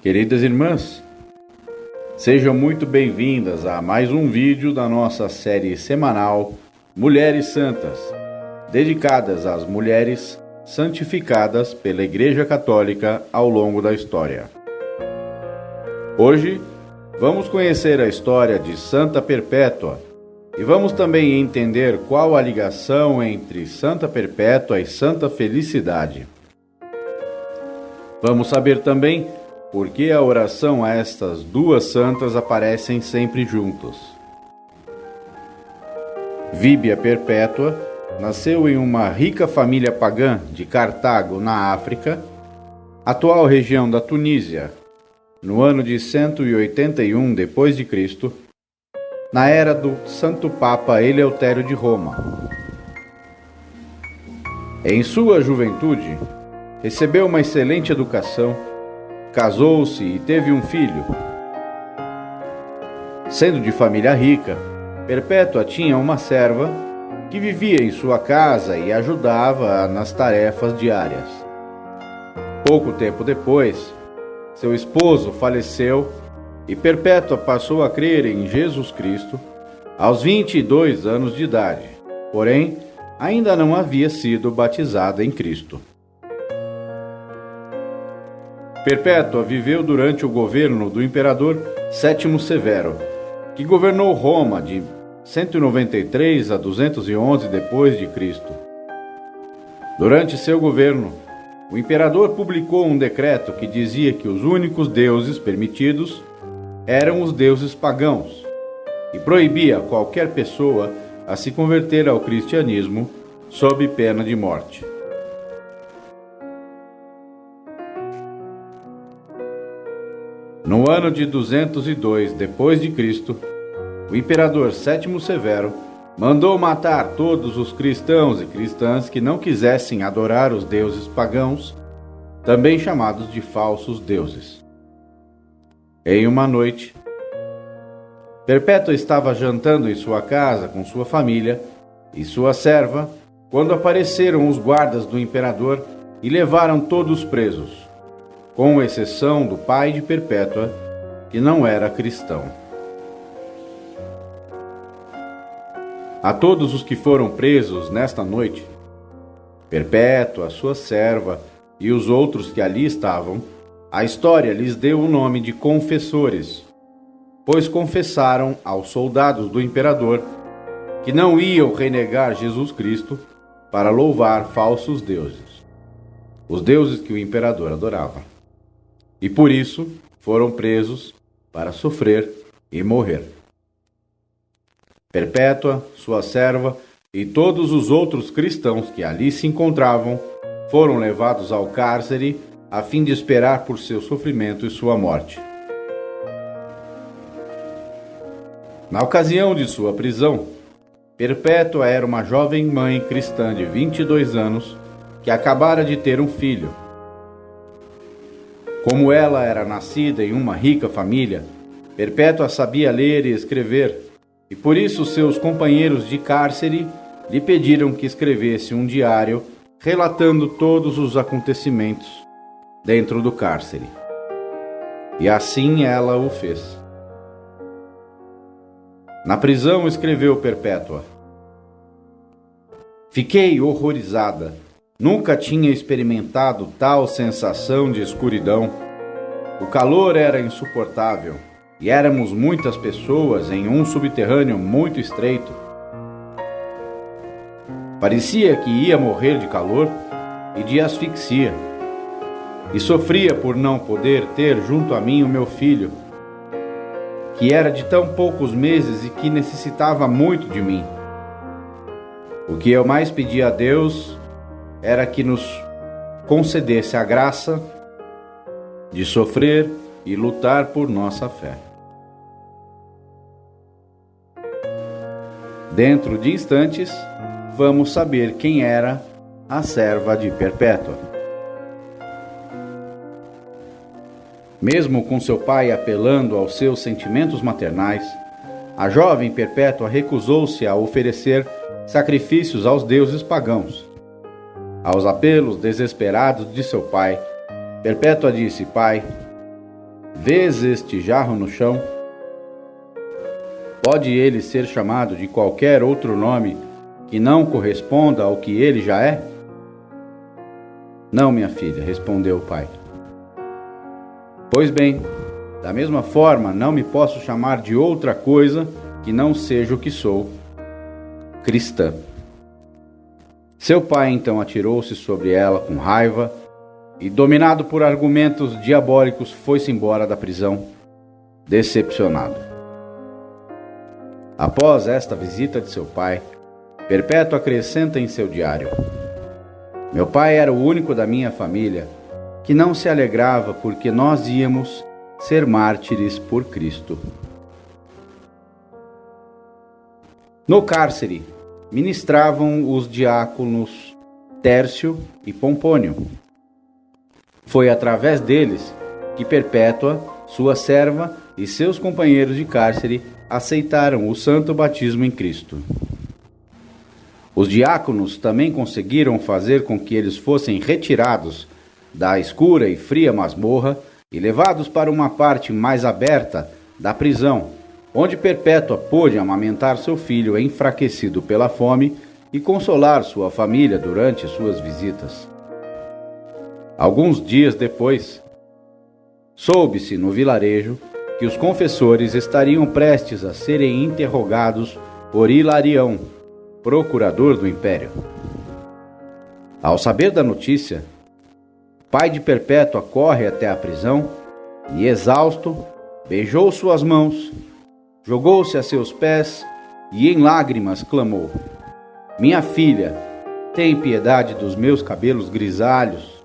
Queridas irmãs, sejam muito bem-vindas a mais um vídeo da nossa série semanal Mulheres Santas, dedicadas às mulheres santificadas pela Igreja Católica ao longo da história. Hoje, vamos conhecer a história de Santa Perpétua e vamos também entender qual a ligação entre Santa Perpétua e Santa Felicidade. Vamos saber também por que a oração a estas duas santas aparecem sempre juntos. Víbia Perpétua nasceu em uma rica família pagã de Cartago, na África, atual região da Tunísia, no ano de 181 d.C., na era do Santo Papa Eleutério de Roma. Em sua juventude, recebeu uma excelente educação, casou-se e teve um filho. Sendo de família rica, Perpétua tinha uma serva que vivia em sua casa e ajudava nas tarefas diárias. Pouco tempo depois, seu esposo faleceu e Perpétua passou a crer em Jesus Cristo aos 22 anos de idade, porém, ainda não havia sido batizada em Cristo. Perpétua viveu durante o governo do imperador Sétimo Severo, que governou Roma de 193 a 211 d.C. Durante seu governo, o imperador publicou um decreto que dizia que os únicos deuses permitidos eram os deuses pagãos e proibia qualquer pessoa a se converter ao cristianismo sob pena de morte. No ano de 202 d.C., o imperador Sétimo Severo mandou matar todos os cristãos e cristãs que não quisessem adorar os deuses pagãos, também chamados de falsos deuses. Em uma noite, Perpétua estava jantando em sua casa com sua família e sua serva, quando apareceram os guardas do imperador e levaram todos presos, com exceção do pai de Perpétua, que não era cristão. A todos os que foram presos nesta noite, Perpétua, sua serva e os outros que ali estavam, a história lhes deu o nome de confessores, pois confessaram aos soldados do imperador que não iam renegar Jesus Cristo para louvar falsos deuses, os deuses que o imperador adorava. E por isso foram presos para sofrer e morrer. Perpétua, sua serva e todos os outros cristãos que ali se encontravam foram levados ao cárcere a fim de esperar por seu sofrimento e sua morte. Na ocasião de sua prisão, Perpétua era uma jovem mãe cristã de 22 anos que acabara de ter um filho. Como ela era nascida em uma rica família, Perpétua sabia ler e escrever, e por isso seus companheiros de cárcere lhe pediram que escrevesse um diário relatando todos os acontecimentos dentro do cárcere. E assim ela o fez. Na prisão escreveu Perpétua: "Fiquei horrorizada. Nunca tinha experimentado tal sensação de escuridão. O calor era insuportável e éramos muitas pessoas em um subterrâneo muito estreito. Parecia que ia morrer de calor e de asfixia, e sofria por não poder ter junto a mim o meu filho, que era de tão poucos meses e que necessitava muito de mim. O que eu mais pedia a Deus era que nos concedesse a graça de sofrer e lutar por nossa fé." Dentro de instantes, vamos saber quem era a serva de Perpétua. Mesmo com seu pai apelando aos seus sentimentos maternais, a jovem Perpétua recusou-se a oferecer sacrifícios aos deuses pagãos. Aos apelos desesperados de seu pai, Perpétua disse: "Pai, Vês este jarro no chão? Pode ele ser chamado de qualquer outro nome que não corresponda ao que ele já é? Não, minha filha, respondeu o pai. Pois bem, da mesma forma, não me posso chamar de outra coisa que não seja o que sou, cristã. Seu pai então atirou-se sobre ela com raiva e, dominado por argumentos diabólicos, foi-se embora da prisão, decepcionado. Após esta visita de seu pai, Perpétua acrescenta em seu diário: meu pai era o único da minha família que não se alegrava porque nós íamos ser mártires por Cristo. No cárcere, ministravam os diáconos Tércio e Pompônio. Foi através deles que Perpétua, sua serva e seus companheiros de cárcere aceitaram o santo batismo em Cristo. Os diáconos também conseguiram fazer com que eles fossem retirados da escura e fria masmorra e levados para uma parte mais aberta da prisão, onde Perpétua pôde amamentar seu filho enfraquecido pela fome e consolar sua família durante suas visitas. Alguns dias depois, soube-se no vilarejo que os confessores estariam prestes a serem interrogados por Hilarião, procurador do império. Ao saber da notícia, o pai de Perpétua corre até a prisão e, exausto, beijou suas mãos, jogou-se a seus pés e, em lágrimas, clamou: minha filha, tem piedade dos meus cabelos grisalhos.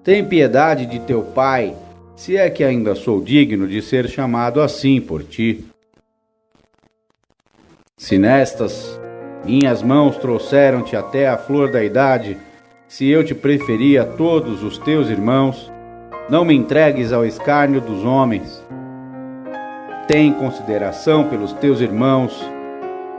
Tem piedade de teu pai, se é que ainda sou digno de ser chamado assim por ti. Se nestas minhas mãos trouxeram-te até a flor da idade, se eu te preferi a todos os teus irmãos, não me entregues ao escárnio dos homens. Tem consideração pelos teus irmãos,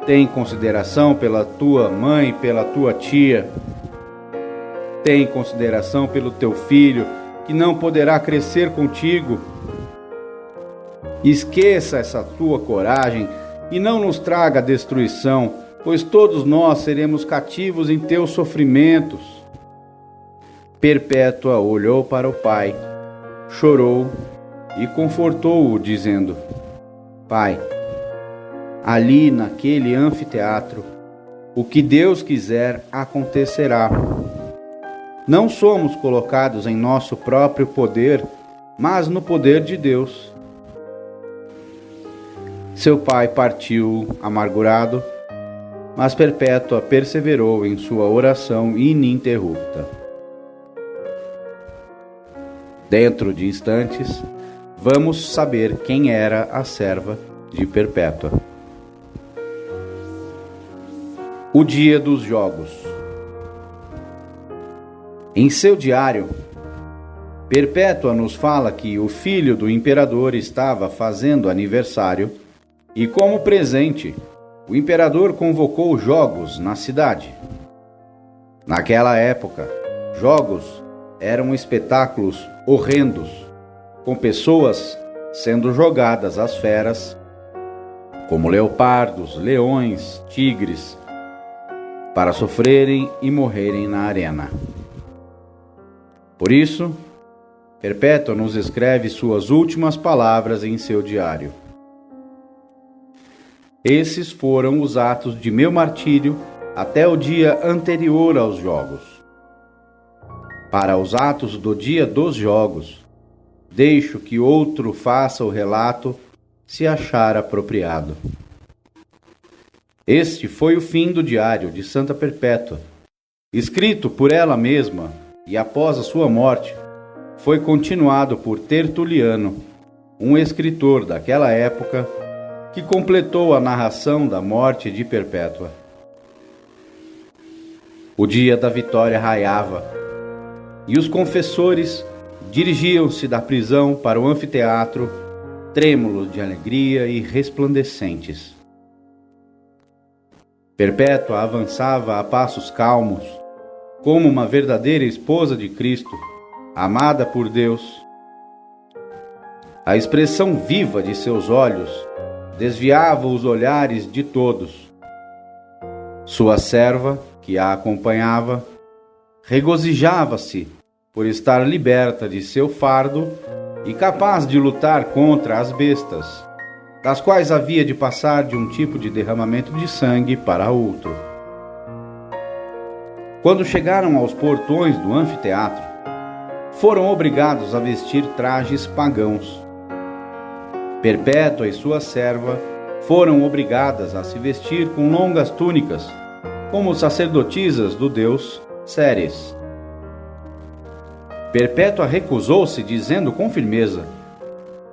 tem consideração pela tua mãe, pela tua tia. Tem consideração pelo teu filho, que não poderá crescer contigo. Esqueça essa tua coragem e não nos traga destruição, pois todos nós seremos cativos em teus sofrimentos. Perpétua olhou para o pai, chorou e confortou-o, dizendo: pai, ali naquele anfiteatro, o que Deus quiser acontecerá. Não somos colocados em nosso próprio poder, mas no poder de Deus. Seu pai partiu amargurado, mas Perpétua perseverou em sua oração ininterrupta. Dentro de instantes, vamos saber quem era a serva de Perpétua. O dia dos jogos. Em seu diário, Perpétua nos fala que o filho do imperador estava fazendo aniversário e, como presente, o imperador convocou jogos na cidade. Naquela época, jogos eram espetáculos horrendos, com pessoas sendo jogadas às feras, como leopardos, leões, tigres, para sofrerem e morrerem na arena. Por isso, Perpétua nos escreve suas últimas palavras em seu diário. Esses foram os atos de meu martírio até o dia anterior aos jogos. Para os atos do dia dos jogos, deixo que outro faça o relato se achar apropriado. Este foi o fim do diário de Santa Perpétua, escrito por ela mesma, e após a sua morte, foi continuado por Tertuliano, um escritor daquela época, que completou a narração da morte de Perpétua. O dia da vitória raiava, e os confessores dirigiam-se da prisão para o anfiteatro, trêmulos de alegria e resplandecentes. Perpétua avançava a passos calmos, como uma verdadeira esposa de Cristo, amada por Deus. A expressão viva de seus olhos desviava os olhares de todos. Sua serva, que a acompanhava, regozijava-se por estar liberta de seu fardo e capaz de lutar contra as bestas, das quais havia de passar de um tipo de derramamento de sangue para outro. Quando chegaram aos portões do anfiteatro, foram obrigados a vestir trajes pagãos. Perpétua e sua serva foram obrigadas a se vestir com longas túnicas, como sacerdotisas do deus Ceres. Perpétua recusou-se, dizendo com firmeza: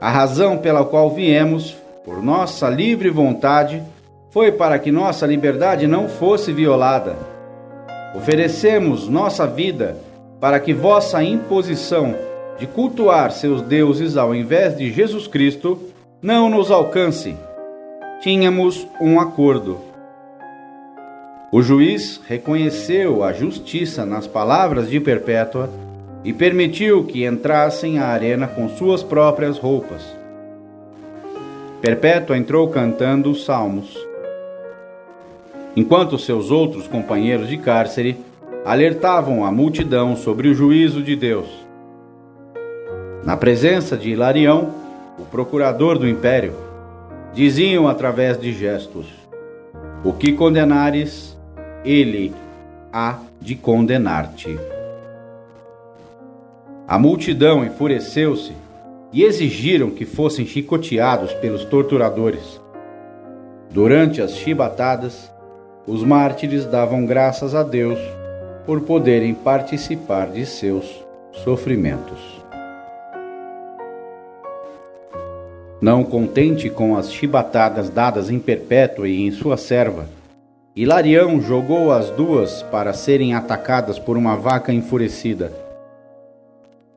a razão pela qual viemos, por nossa livre vontade, foi para que nossa liberdade não fosse violada. Oferecemos nossa vida para que vossa imposição de cultuar seus deuses ao invés de Jesus Cristo não nos alcance. Tínhamos um acordo. O juiz reconheceu a justiça nas palavras de Perpétua e permitiu que entrassem à arena com suas próprias roupas. Perpétua entrou cantando os salmos, enquanto seus outros companheiros de cárcere alertavam a multidão sobre o juízo de Deus. Na presença de Hilarião, o procurador do império, diziam através de gestos: o que condenares, ele há de condenar-te. A multidão enfureceu-se e exigiram que fossem chicoteados pelos torturadores. Durante as chibatadas, os mártires davam graças a Deus por poderem participar de seus sofrimentos. Não contente com as chibatadas dadas em Perpétua e em sua serva, Hilarião jogou as duas para serem atacadas por uma vaca enfurecida.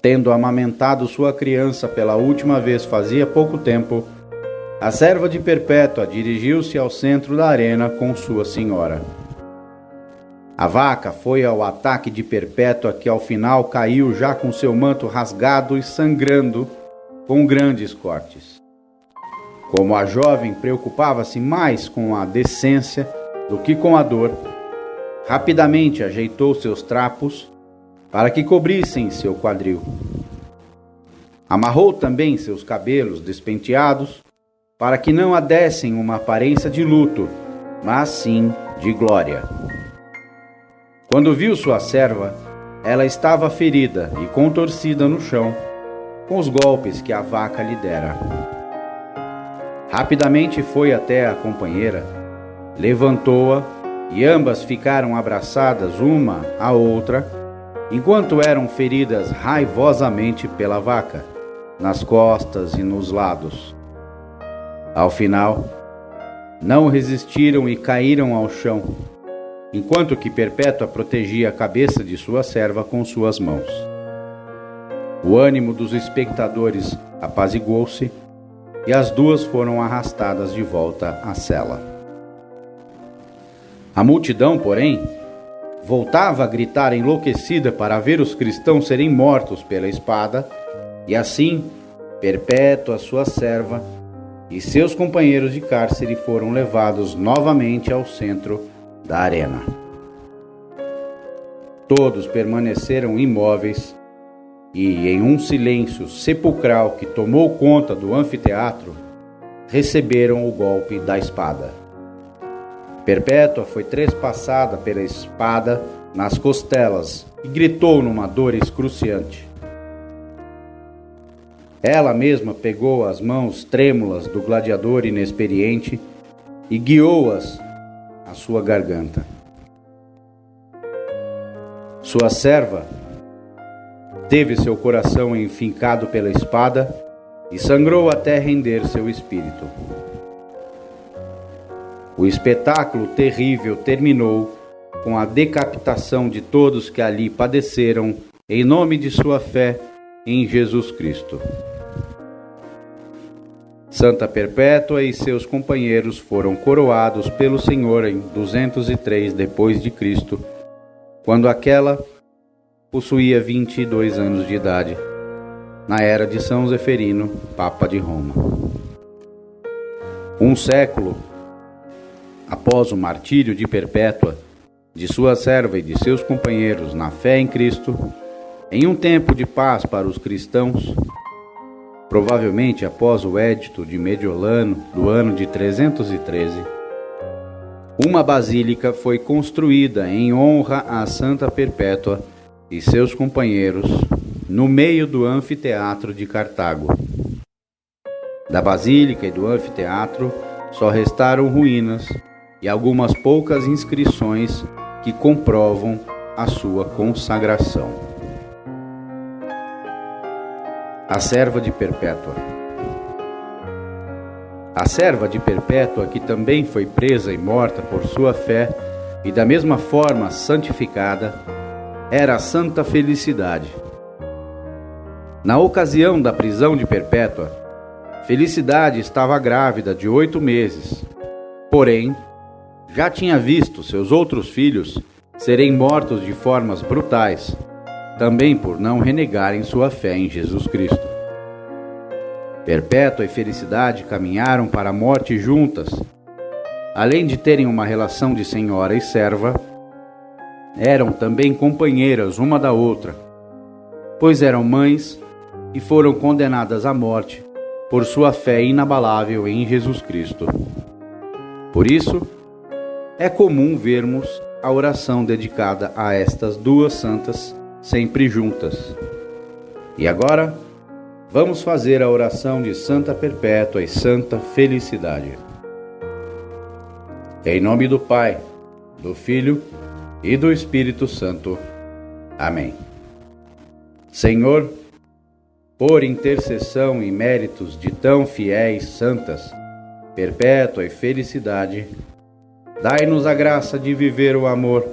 Tendo amamentado sua criança pela última vez fazia pouco tempo, a serva de Perpétua dirigiu-se ao centro da arena com sua senhora. A vaca foi ao ataque de Perpétua, que ao final caiu já com seu manto rasgado e sangrando, com grandes cortes. Como a jovem preocupava-se mais com a decência do que com a dor, rapidamente ajeitou seus trapos para que cobrissem seu quadril. Amarrou também seus cabelos despenteados para que não a dessem uma aparência de luto, mas sim de glória. Quando viu sua serva, ela estava ferida e contorcida no chão, com os golpes que a vaca lhe dera. Rapidamente foi até a companheira, levantou-a e ambas ficaram abraçadas uma à outra, enquanto eram feridas raivosamente pela vaca, nas costas e nos lados. Ao final, não resistiram e caíram ao chão, enquanto que Perpétua protegia a cabeça de sua serva com suas mãos. O ânimo dos espectadores apaziguou-se e as duas foram arrastadas de volta à cela. A multidão, porém, voltava a gritar enlouquecida para ver os cristãos serem mortos pela espada, e assim Perpétua, sua serva, e seus companheiros de cárcere foram levados novamente ao centro da arena. Todos permaneceram imóveis e, em um silêncio sepulcral que tomou conta do anfiteatro, receberam o golpe da espada. Perpétua foi trespassada pela espada nas costelas e gritou numa dor excruciante. Ela mesma pegou as mãos trêmulas do gladiador inexperiente e guiou-as à sua garganta. Sua serva teve seu coração enfincado pela espada e sangrou até render seu espírito. O espetáculo terrível terminou com a decapitação de todos que ali padeceram em nome de sua fé em Jesus Cristo. Santa Perpétua e seus companheiros foram coroados pelo Senhor em 203 depois de Cristo, quando aquela possuía 22 anos de idade, na era de São Zeferino, Papa de Roma. Um século após o martírio de Perpétua, de sua serva e de seus companheiros na fé em Cristo, em um tempo de paz para os cristãos, provavelmente após o Edito de Mediolano do ano de 313, uma basílica foi construída em honra a Santa Perpétua e seus companheiros no meio do anfiteatro de Cartago. Da basílica e do anfiteatro só restaram ruínas e algumas poucas inscrições que comprovam a sua consagração. A serva de Perpétua. A serva de Perpétua, que também foi presa e morta por sua fé e da mesma forma santificada, era a Santa Felicidade. Na ocasião da prisão de Perpétua, Felicidade estava grávida de 8 meses, porém, já tinha visto seus outros filhos serem mortos de formas brutais, também por não renegarem sua fé em Jesus Cristo. Perpétua e Felicidade caminharam para a morte juntas. Além de terem uma relação de senhora e serva, eram também companheiras uma da outra, pois eram mães e foram condenadas à morte por sua fé inabalável em Jesus Cristo. Por isso, é comum vermos a oração dedicada a estas duas santas sempre juntas. E agora, vamos fazer a oração de Santa Perpétua e Santa Felicidade. Em nome do Pai, do Filho e do Espírito Santo. Amém. Senhor, por intercessão e méritos de tão fiéis santas, Perpétua e Felicidade, dai-nos a graça de viver o amor,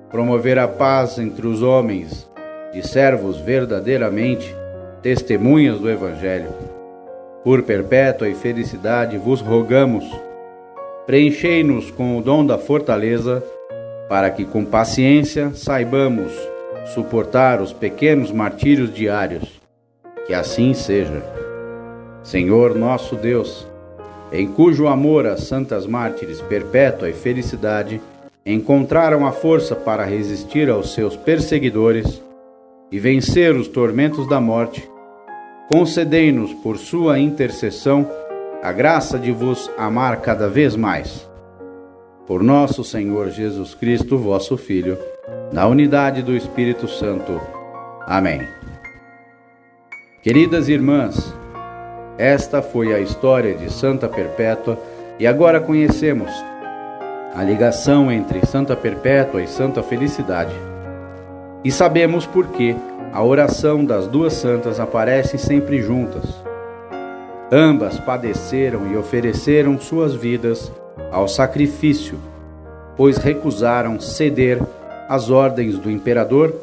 promover a paz entre os homens, de servos verdadeiramente testemunhas do Evangelho. Por Perpétua e Felicidade vos rogamos, preenchei-nos com o dom da fortaleza, para que com paciência saibamos suportar os pequenos martírios diários. Que assim seja. Senhor nosso Deus, em cujo amor as santas mártires Perpétua e Felicidade encontraram a força para resistir aos seus perseguidores e vencer os tormentos da morte, concedei-nos por sua intercessão a graça de vos amar cada vez mais. Por nosso Senhor Jesus Cristo, vosso Filho, na unidade do Espírito Santo. Amém. Queridas irmãs, esta foi a história de Santa Perpétua e agora conhecemos a ligação entre Santa Perpétua e Santa Felicidade. E sabemos por que a oração das duas santas aparece sempre juntas. Ambas padeceram e ofereceram suas vidas ao sacrifício, pois recusaram ceder às ordens do imperador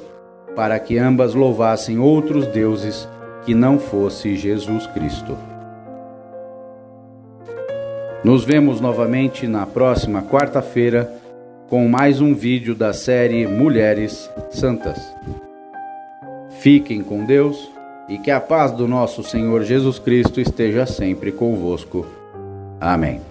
para que ambas louvassem outros deuses que não fosse Jesus Cristo. Nos vemos novamente na próxima quarta-feira com mais um vídeo da série Mulheres Santas. Fiquem com Deus e que a paz do nosso Senhor Jesus Cristo esteja sempre convosco. Amém.